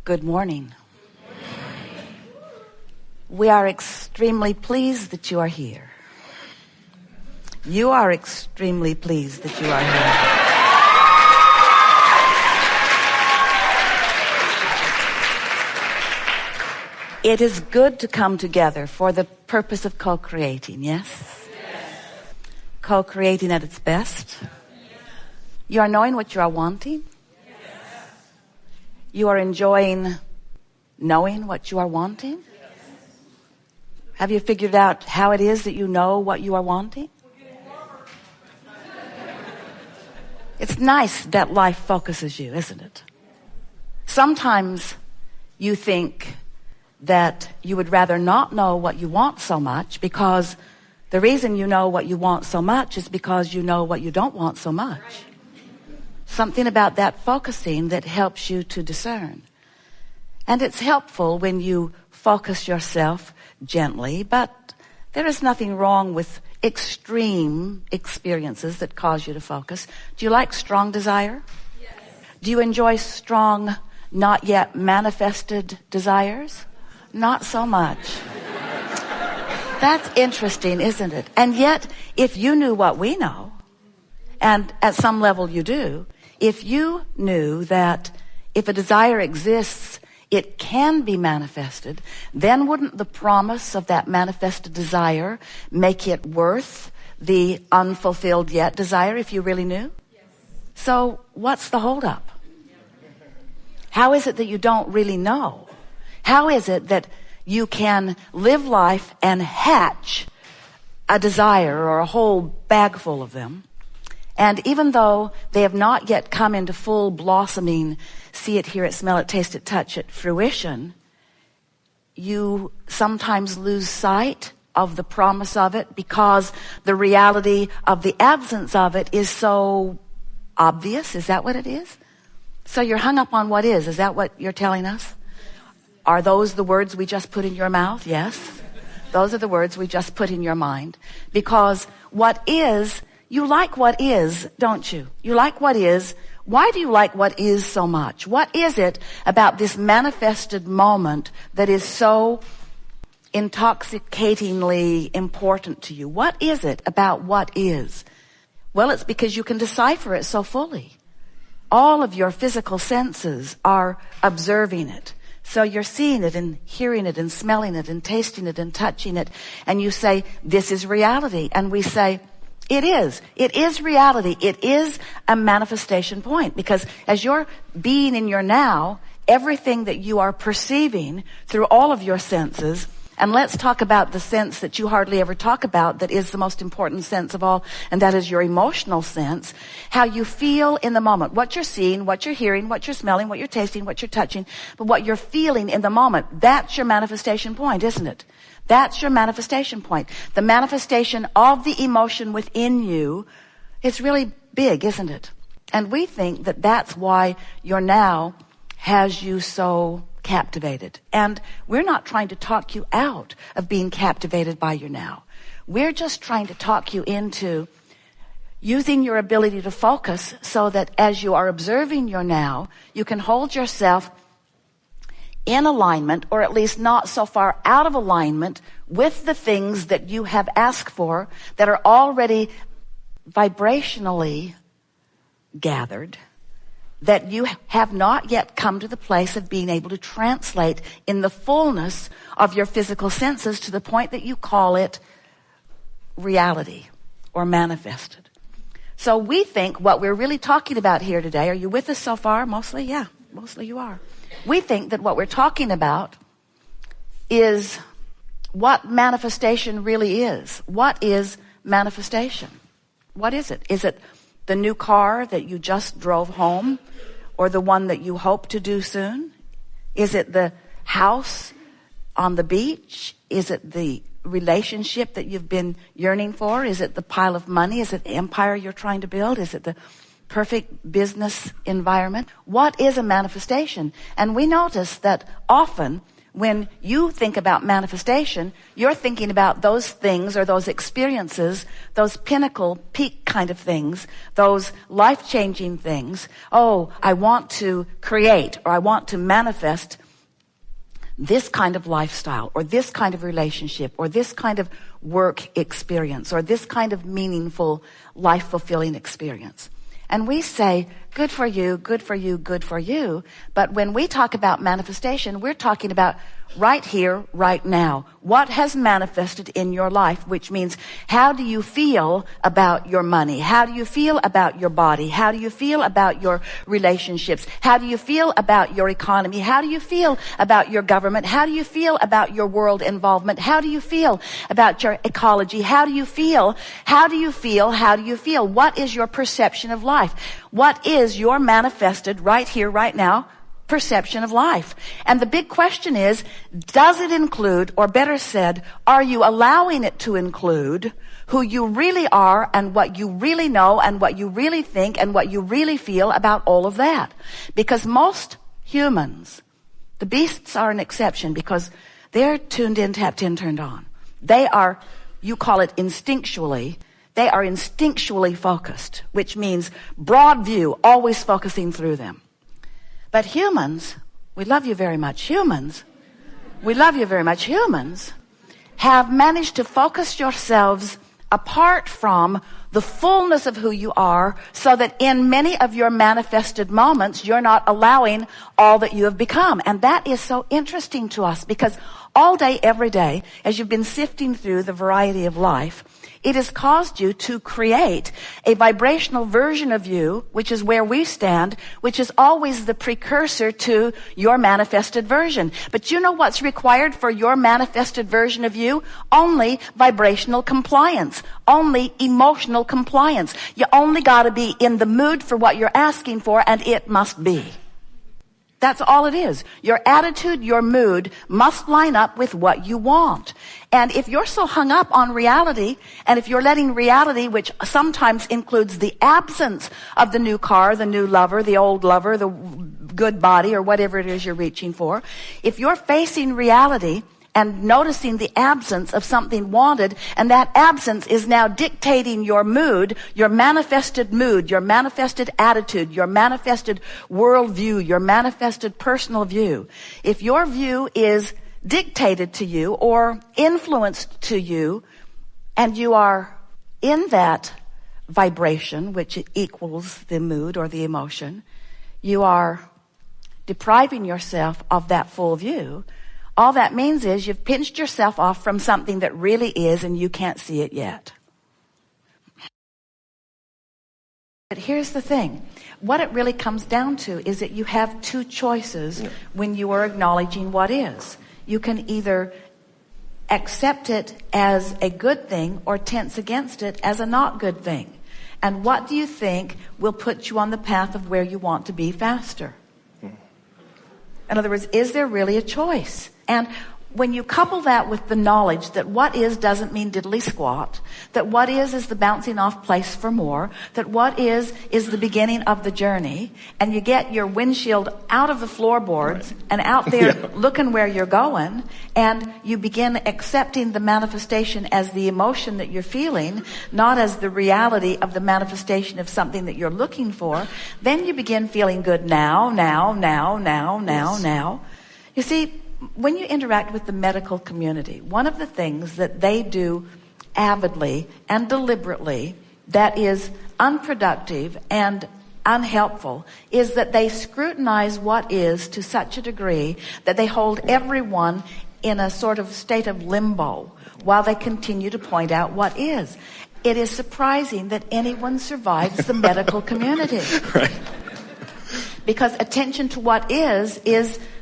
Good morning. We are extremely pleased that you are here. You are extremely pleased that you are here. It is good to come together for the purpose of co-creating, yes? Co-creating at its best. You are knowing what you are wanting. You are enjoying knowing what you are wanting. Have you figured out how it is that you know what you are wanting? It's nice that life focuses you, isn't it? Sometimes you think that you would rather not know what you want so much, because the reason you know what you want so much is because you know what you don't want so much. Something about that focusing that helps you to discern. And it's helpful when you focus yourself gently, but there is nothing wrong with extreme experiences that cause you to focus. Do you like strong desire? Yes. Do you enjoy strong, not yet manifested desires? Not so much. That's interesting, isn't it? And yet, if you knew what we know, and at some level you do, if you knew that if a desire exists, it can be manifested, then wouldn't the promise of that manifested desire make it worth the unfulfilled yet desire if you really knew? Yes. So what's the holdup? How is it that you don't really know? How is it that you can live life and hatch a desire or a whole bag full of them, and even though they have not yet come into full blossoming, see it, hear it, smell it, taste it, touch it, fruition, you sometimes lose sight of the promise of it because the reality of the absence of it is so obvious? Is that what it is? So you're hung up on what is. Is that what you're telling us? Are those the words we just put in your mouth? Yes. Those are the words we just put in your mind. Because what is, you like what is, don't you? You like what is. Why do you like what is so much? What is it about this manifested moment that is so intoxicatingly important to you? What is it about what is? Well, it's because you can decipher it so fully. All of your physical senses are observing it. So you're seeing it and hearing it and smelling it and tasting it and touching it. And you say, this is reality. And we say, it is. It is reality. It is a manifestation point. Because as you're being in your now, everything that you are perceiving through all of your senses, and let's talk about the sense that you hardly ever talk about, that is the most important sense of all, and that is your emotional sense, how you feel in the moment, what you're seeing, what you're hearing, what you're smelling, what you're tasting, what you're touching, but what you're feeling in the moment. That's your manifestation point, isn't it? That's your manifestation point. The manifestation of the emotion within you is really big, isn't it? And we think that that's why your now has you so captivated. And we're not trying to talk you out of being captivated by your now. We're just trying to talk you into using your ability to focus so that as you are observing your now, you can hold yourself in alignment, or at least not so far out of alignment with the things that you have asked for that are already vibrationally gathered, that you have not yet come to the place of being able to translate in the fullness of your physical senses to the point that you call it reality or manifested. So we think what we're really talking about here today, are you with us so far? Mostly? Yeah, mostly you are. We think that what we're talking about is what manifestation really is. What is manifestation? What is it? Is it the new car that you just drove home, or the one that you hope to do soon? Is it the house on the beach? Is it the relationship that you've been yearning for? Is it the pile of money? Is it the empire you're trying to build? Is it the perfect business environment? What is a manifestation? And we notice that often when you think about manifestation, you're thinking about those things or those experiences, those pinnacle, peak kind of things, those life-changing things. Oh, I want to create, or I want to manifest this kind of lifestyle, or this kind of relationship, or this kind of work experience, or this kind of meaningful, life-fulfilling experience. And we say, good for you, good for you, good for you. But when we talk about manifestation, we're talking about right here, right now. What has manifested in your life, which means how do you feel about your money? How do you feel about your body? How do you feel about your relationships? How do you feel about your economy? How do you feel about your government? How do you feel about your world involvement? How do you feel about your ecology? How do you feel? How do you feel? How do you feel? What is your perception of life? What is your manifested right here, right now perception of life? And the big question is, does it include, or better said, are you allowing it to include who you really are and what you really know and what you really think and what you really feel about all of that? Because most humans, the beasts are an exception because they're tuned in, tapped in, turned on. They are, you call it instinctually, they are instinctually focused, which means broad view, always focusing through them. But humans, we love you very much. Humans, we love you very much. Humans have managed to focus yourselves apart from the fullness of who you are, so that in many of your manifested moments, you're not allowing all that you have become. And that is so interesting to us, because all day, every day, as you've been sifting through the variety of life, it has caused you to create a vibrational version of you, which is where we stand, which is always the precursor to your manifested version. But you know what's required for your manifested version of you? Only vibrational compliance, only emotional compliance. You only got to be in the mood for what you're asking for, and it must be. That's all it is. Your attitude, your mood must line up with what you want. And if you're so hung up on reality, and if you're letting reality, which sometimes includes the absence of the new car, the new lover, the old lover, the good body, or whatever it is you're reaching for, if you're facing reality and noticing the absence of something wanted, and that absence is now dictating your mood, your manifested attitude, your manifested worldview, your manifested personal view. If your view is dictated to you or influenced to you, and you are in that vibration, which equals the mood or the emotion, you are depriving yourself of that full view. All that means is you've pinched yourself off from something that really is, and you can't see it yet. But here's the thing. What it really comes down to is that you have two choices when you are acknowledging what is. You can either accept it as a good thing or tense against it as a not good thing. And what do you think will put you on the path of where you want to be faster? In other words, is there really a choice? And when you couple that with the knowledge that what is doesn't mean diddly squat, that what is the bouncing off place for more, that what is the beginning of the journey, and you get your windshield out of the floorboards and out there looking where you're going, and you begin accepting the manifestation as the emotion that you're feeling, not as the reality of the manifestation of something that you're looking for, then you begin feeling good now. You see, when you interact with the medical community, one of the things that they do avidly and deliberately that is unproductive and unhelpful is that they scrutinize what is to such a degree that they hold everyone in a sort of state of limbo while they continue to point out what is. It is surprising that anyone survives the medical community. Right. Because attention to what is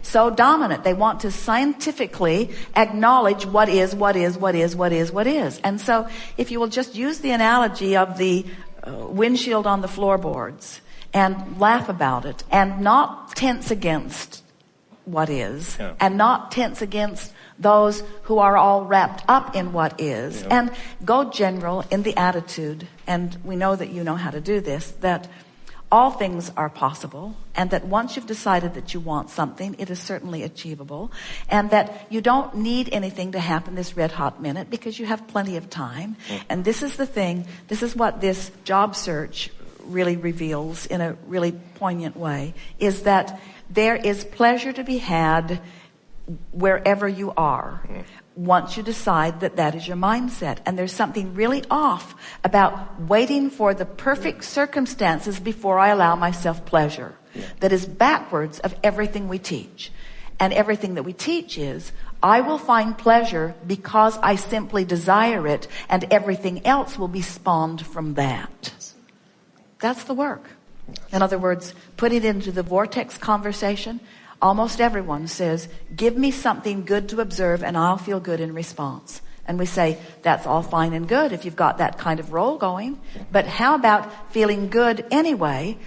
so dominant. They want to scientifically acknowledge what is. And so if you will just use the analogy of the windshield on the floorboards and laugh about it and not tense against what is and not tense against those who are all wrapped up in what is and go general in the attitude, and we know that you know how to do this, that all things are possible and that once you've decided that you want something, it is certainly achievable, and that you don't need anything to happen this red hot minute because you have plenty of time. And this is the thing, this is what this job search really reveals in a really poignant way, is that there is pleasure to be had wherever you are, once you decide that that is your mindset. And there's something really off about waiting for the perfect circumstances before I allow myself pleasure. That is backwards of everything we teach. And everything that we teach is, I will find pleasure because I simply desire it, and everything else will be spawned from that. That's the work. In other words, put it into the vortex conversation. Almost everyone says, give me something good to observe and I'll feel good in response. And we say, that's all fine and good if you've got that kind of role going. But how about feeling good anyway,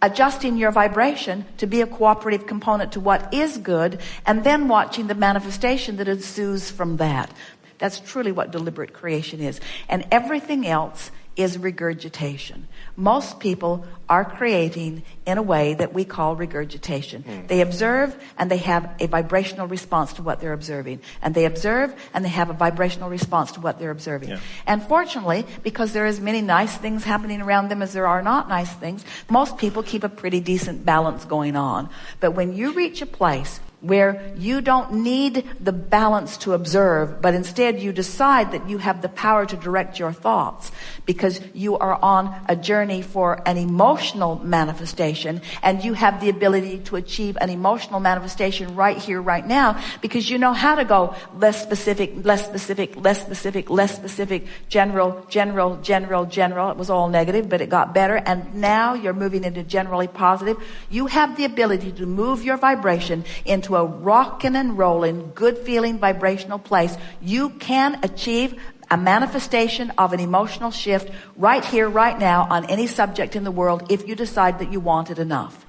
adjusting your vibration to be a cooperative component to what is good, and then watching the manifestation that ensues from that. That's truly what deliberate creation is. And everything else is regurgitation. Most people are creating in a way that we call regurgitation. They observe and they have a vibrational response to what they're observing. And they observe and they have a vibrational response to what they're observing. Yeah. And fortunately, because there are as many nice things happening around them as there are not nice things, most people keep a pretty decent balance going on. But when you reach a place where you don't need the balance to observe, but instead you decide that you have the power to direct your thoughts because you are on a journey for an emotional manifestation, and you have the ability to achieve an emotional manifestation right here, right now, because you know how to go less specific, less specific, less specific, less specific, general, general, general, general. It was all negative, but it got better, and now you're moving into generally positive. You have the ability to move your vibration into a rockin' and rollin', good feeling vibrational place. You can achieve a manifestation of an emotional shift right here, right now, on any subject in the world if you decide that you want it enough.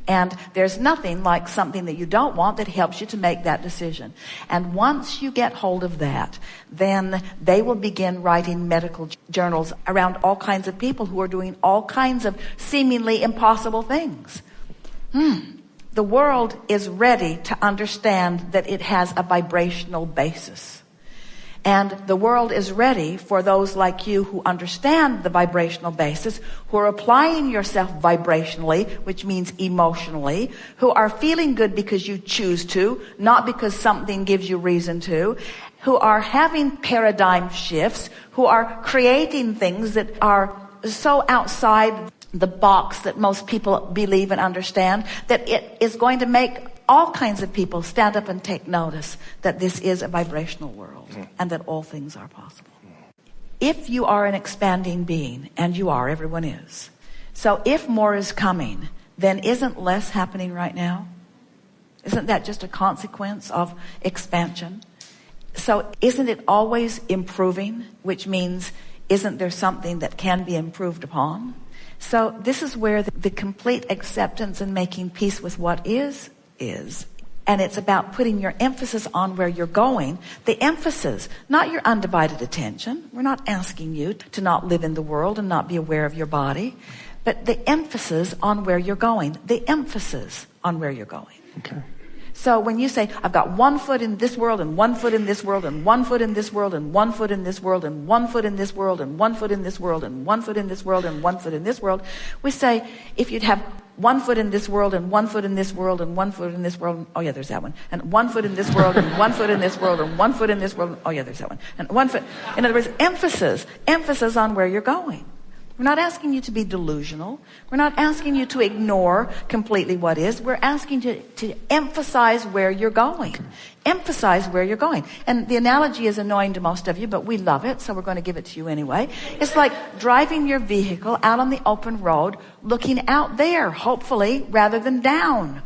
And there's nothing like something that you don't want that helps you to make that decision. And once you get hold of that, then they will begin writing medical journals around all kinds of people who are doing all kinds of seemingly impossible things. The world is ready to understand that it has a vibrational basis. And the world is ready for those like you who understand the vibrational basis, who are applying yourself vibrationally, which means emotionally, who are feeling good because you choose to, not because something gives you reason to, who are having paradigm shifts, who are creating things that are so outside the box that most people believe and understand, that it is going to make all kinds of people stand up and take notice that this is a vibrational world and that all things are possible. If you are an expanding being, and you are, everyone is, so if more is coming, then isn't less happening right now? Isn't that just a consequence of expansion? So isn't it always improving, which means isn't there something that can be improved upon? So this is where the complete acceptance and making peace with what is. And it's about putting your emphasis on where you're going. The emphasis, not your undivided attention. We're not asking you to not live in the world and not be aware of your body. But the emphasis on where you're going. The emphasis on where you're going. Okay. So when you say, I've got 1 foot in this world and 1 foot in this world and 1 foot in this world and 1 foot in this world and 1 foot in this world and 1 foot in this world and 1 foot in this world and 1 foot in this world, we say, if you'd have 1 foot in this world and 1 foot in this world and 1 foot in this world, oh yeah, there's that one, and 1 foot in this world and 1 foot in this world and 1 foot in this world, oh yeah, there's that one, and 1 foot. In other words, emphasis on where you're going. We're not asking you to be delusional. We're not asking you to ignore completely what is. We're asking you to emphasize where you're going. Emphasize where you're going. And the analogy is annoying to most of you, but we love it, so we're going to give it to you anyway. It's like driving your vehicle out on the open road, looking out there, hopefully, rather than down.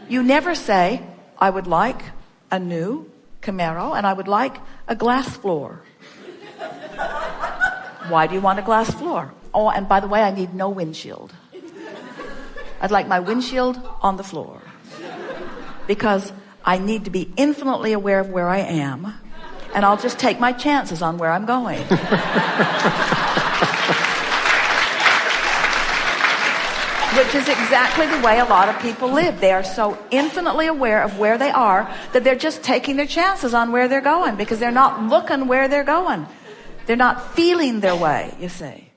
You never say, I would like a new Camaro, and I would like a glass floor. Why do you want a glass floor? Oh, and by the way, I need no windshield. I'd like my windshield on the floor. Because I need to be infinitely aware of where I am, and I'll just take my chances on where I'm going. Which is exactly the way a lot of people live. They are so infinitely aware of where they are that they're just taking their chances on where they're going because they're not looking where they're going. They're not feeling their way, you see.